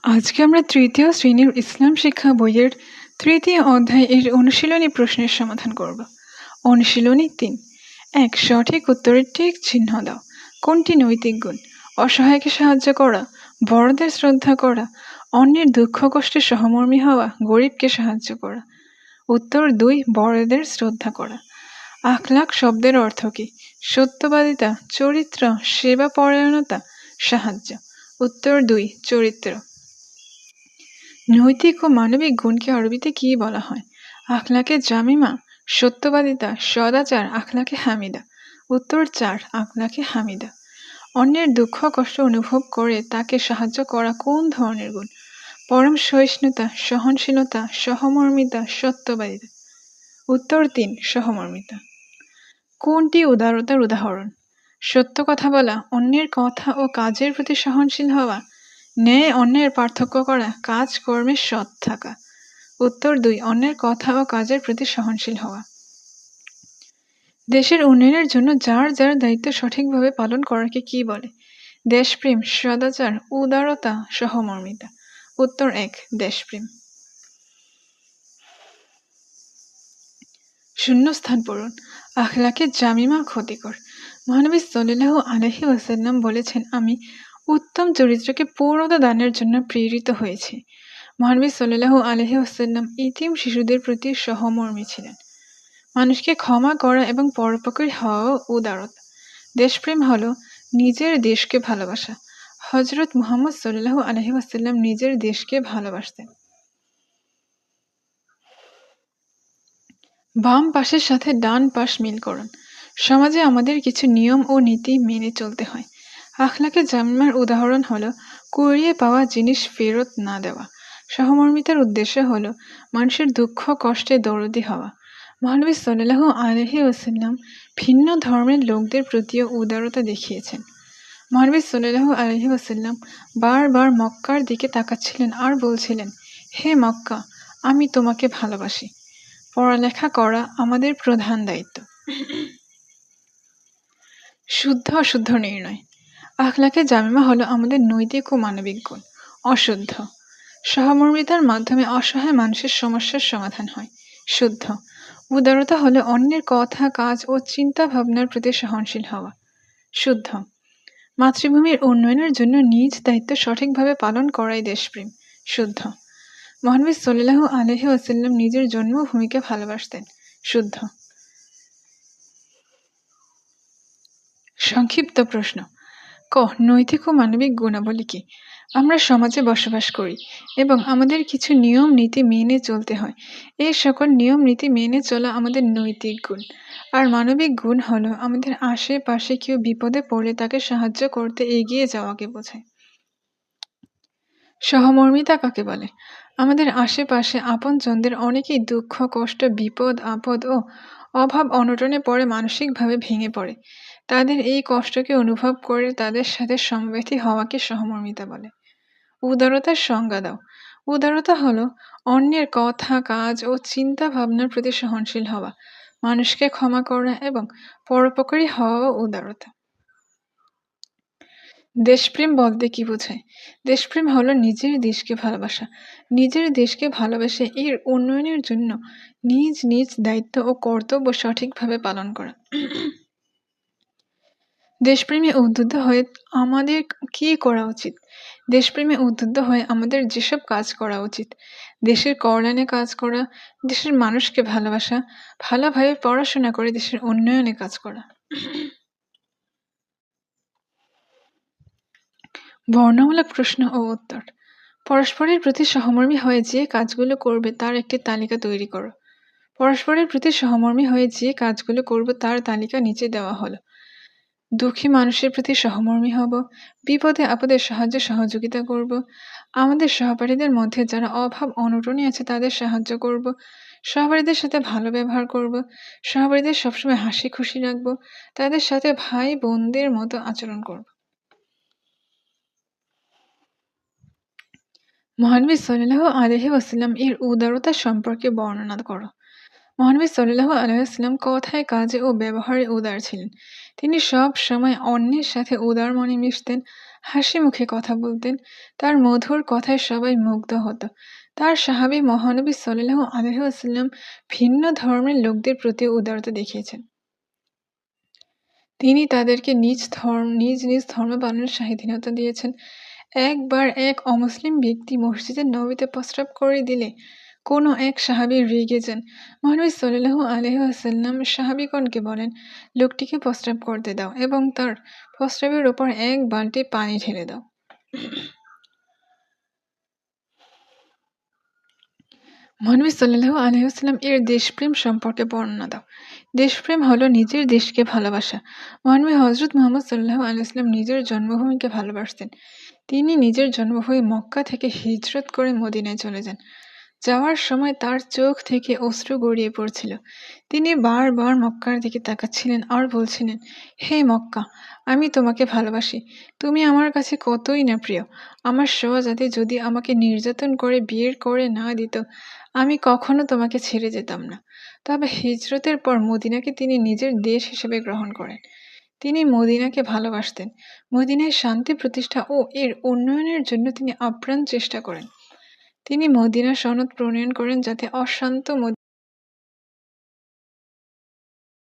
আজকে আমরা তৃতীয় শ্রেণীর ইসলাম শিক্ষা বইয়ের তৃতীয় অধ্যায় এর অনুশীলনী প্রশ্নের সমাধান করব। অনুশীলনী ৩। ১. সঠিক উত্তরের ঠিক চিহ্ন দাও। কোনটি নৈতিক গুণ? অসহায়কে সাহায্য করা, বড়দের শ্রদ্ধা করা, অন্যের দুঃখ কষ্টে সহমর্মী হওয়া, গরিবকে সাহায্য করা। উত্তর ২. বড়দের শ্রদ্ধা করা। আখলাক শব্দের অর্থ কী? সত্যবাদিতা, চরিত্র, সেবা পরায়ণতা, সাহায্য। উত্তর ২. চরিত্র। নৈতিক ও মানবিক গুণকে আরবিতে কী বলা হয়? আখলাকে জামিমা, সত্যবাদিতা, সদাচার, আখলাকে হামিদা। উত্তর ৪. আখলাকে হামিদা। অন্যের দুঃখ কষ্ট অনুভব করে তাকে সাহায্য করা কোন ধরনের গুণ? পরম সহিষ্ণুতা, সহনশীলতা, সহমর্মিতা, সত্যবাদিতা। উত্তর ৩. সহমর্মিতা। কোনটি উদারতার উদাহরণ? সত্য কথা বলা, অন্যের কথা ও কাজের প্রতি সহনশীল হওয়া, ন্যায় অন্যের পার্থক্য করা, কাজ কর্মে সৎ থাকা। উত্তর ২. অন্যের কথা ও কাজের প্রতি সহনশীল হওয়া। দেশের উন্নয়নের জন্য যার যার দায়িত্ব সঠিকভাবে পালন করাকে কি বলে? দেশপ্রেম, সদাচার, উদারতা, সহমর্মিতা। উত্তর ১. দেশপ্রেম। শূন্যস্থান পূরণ। আখলাকে জামিমা ক্ষতিকর। মহানবী সাল্লাল্লাহু আলাইহি ওয়াসাল্লাম বলেছেন, আমি উত্তম চরিত্রকে পূর্ণতা দানের জন্য প্রেরিত হয়েছি। মহানবী সাল্লাল্লাহু আলাইহি ওয়াসাল্লাম ইতিম শিশুদের প্রতি সহমর্মী ছিলেন। মানুষকে ক্ষমা করা এবং পরোপকারী হওয়াও উদারতা। দেশপ্রেম হলো নিজের দেশকে ভালোবাসা। হযরত মুহাম্মদ সাল্লাল্লাহু আলাইহি ওয়াসাল্লাম নিজের দেশকে ভালোবাসতেন। বাম পাশের সাথে ডান পাশ মিল করুন। সমাজে আমাদের কিছু নিয়ম ও নীতি মেনে চলতে হয়। আখলাকে জামিমার উদাহরণ হলো কুড়িয়ে পাওয়া জিনিস ফেরত না দেওয়া। সহমর্মিতার উদ্দেশ্য হলো মানুষের দুঃখ কষ্টে দরদি হওয়া। মহানবী সাল্লাল্লাহু আলাইহি ওয়াসাল্লাম ভিন্ন ধর্মের লোকদের প্রতিও উদারতা দেখিয়েছেন। মহানবী সাল্লাল্লাহু আলাইহি ওয়াসাল্লাম বারবার মক্কার দিকে তাকাচ্ছিলেন আর বলছিলেন, হে মক্কা, আমি তোমাকে ভালোবাসি। পড়ালেখা করা আমাদের প্রধান দায়িত্ব। শুদ্ধ অশুদ্ধ নির্ণয়। আখলাকে জামিমা হলো আমাদের নৈতিক ও মানবিক গুণ। অশুদ্ধ। সহমর্মিতার মাধ্যমে অসহায় মানুষের সমস্যার সমাধান হয়। শুদ্ধ। উদারতা হলো অন্যের কথা, কাজ ও চিন্তা ভাবনার প্রতি সহনশীল হওয়া। শুদ্ধ। মাতৃভূমির উন্নয়নের জন্য নিজ দায়িত্ব সঠিকভাবে পালন করাই দেশপ্রেম। শুদ্ধ। মহানবী সাল্লাল্লাহু আলাইহি ওয়াসাল্লাম নিজের জন্মভূমিকে ভালোবাসতেন। শুদ্ধ। সংক্ষিপ্ত প্রশ্ন। ক. নৈতিক ও মানবিক গুণাবলী কি? আমরা সমাজে বসবাস করি এবং আমাদের কিছু নিয়ম নীতি মেনে চলতে হয়। এই সকল নিয়ম নীতি মেনে চলা আমাদের নৈতিক গুণ। আর মানবিক গুণ হলো আমাদের আশেপাশে কেউ বিপদে পড়লে তাকে সাহায্য করতে এগিয়ে যাওয়াকে বোঝায়। সহমর্মিতা কাকে বলে? আমাদের আশেপাশে আপনজনদের অনেকেই দুঃখ কষ্ট, বিপদ আপদ ও অভাব অনটনে পড়ে মানসিকভাবে ভেঙে পড়ে। তাদের এই কষ্টকে অনুভব করে তাদের সাথে সমবেতী হওয়াকে সহমর্মিতা বলে। উদারতার সংজ্ঞা দাও। উদারতা হলো অন্যের কথা, কাজ ও চিন্তা ভাবনার প্রতি সহনশীল হওয়া, মানুষকে ক্ষমা করা এবং পরোপকারী হওয়াও উদারতা। দেশপ্রেম বলতে কি বোঝায়? দেশপ্রেম হলো নিজের দেশকে ভালোবাসা। নিজের দেশকে ভালোবেসে এর উন্নয়নের জন্য নিজ নিজ দায়িত্ব ও কর্তব্য সঠিকভাবে পালন করা। দেশপ্রেমে উদ্বুদ্ধ হয়ে আমাদের কি করা উচিত? দেশপ্রেমে উদ্বুদ্ধ হয়ে আমাদের যেসব কাজ করা উচিত: দেশের কল্যাণে কাজ করা, দেশের মানুষকে ভালোবাসা, ভালোভাবে পড়াশোনা করে দেশের উন্নয়নে কাজ করা। বর্ণমূলক প্রশ্ন ও উত্তর। পরস্পরের প্রতি সহমর্মী হয়ে যে কাজগুলো করবে তার একটি তালিকা তৈরি করো। পরস্পরের প্রতি সহমর্মী হয়ে যে কাজগুলো করব তার তালিকা নিচে দেওয়া হলো। দুঃখী মানুষের প্রতি সহমর্মী হব, বিপদে আপদে সাহায্য সহযোগিতা করব, আমাদের সহপাঠীদের মধ্যে যারা অভাব অনটনে আছে তাদের সাহায্য করব, সহপাঠীদের সাথে ভালো ব্যবহার করব, সহপাঠীদের সবসময় হাসি খুশি রাখব, তাদের সাথে ভাই বোনদের মতো আচরণ করব। মহানবী সাল্লাল্লাহু আলাইহি ওয়াসাল্লাম এর উদারতা সম্পর্কে বর্ণনা করো। মহানবী সাল্লাল্লাহু আলাইহি ওয়াসাল্লাম কথায়, কাজে ও ব্যবহারে উদার ছিলেন। তিনি সব সময় অন্যের সাথে উদার মনে মিশতেন, হাসি মুখে কথা বলতেন। তার মধুর কথায় সবাই মুগ্ধ হতো। তার সাহাবী মহানবী সাল্লাল্লাহু আলাইহি ওয়াসাল্লাম ভিন্ন ধর্মের লোকদের প্রতি উদারতা দেখিয়েছেন। তিনি তাদেরকে নিজ নিজ ধর্ম পালনের স্বাধীনতা দিয়েছেন। একবার এক অমুসলিম ব্যক্তি মসজিদের নববীতে প্রস্রাব করে দিলে কোনো এক সাহাবী রেগে যান। মহানবী সাল্লাল্লাহু আলাইহি ওয়াসাল্লাম সাহাবীগণকে বলেন, লোকটিকে প্রস্রাব করতে দাও এবং তার প্রস্রাবের ওপর এক বালতি পানি ঢেলে দাও। মহানবী সাল্লাল্লাহু আলাইহি ওয়াসাল্লাম এর দেশপ্রেম সম্পর্কে বর্ণনা দাও। দেশপ্রেম হলো নিজের দেশকে ভালোবাসা। মহানবী হযরত মুহাম্মদ সাল্লাল্লাহু আলাইহি ওয়াসাল্লাম নিজের জন্মভূমিকে ভালোবাসতেন। তিনি নিজের জন্মভূমি মক্কা থেকে হিজরত করে মদিনায় চলে যান। যাওয়ার সময় তার চোখ থেকে অশ্রু গড়িয়ে পড়ছিল। তিনি বারবার মক্কার দিকে তাকাচ্ছিলেন আর বলছিলেন, হে মক্কা, আমি তোমাকে ভালোবাসি। তুমি আমার কাছে কতই না প্রিয়। আমার স্বজাতি যদি আমাকে নির্যাতন করে বের করে না দিত, আমি কখনো তোমাকে ছেড়ে যেতাম না। তবে হিজরতের পর মদিনাকে তিনি নিজের দেশ হিসেবে গ্রহণ করেন। তিনি মদিনাকে ভালোবাসতেন। মদিনায় শান্তি প্রতিষ্ঠা ও এর উন্নয়নের জন্য তিনি আপ্রাণ চেষ্টা করেন। তিনি মদিনা সনদ প্রণয়ন করেন যাতে অশান্ত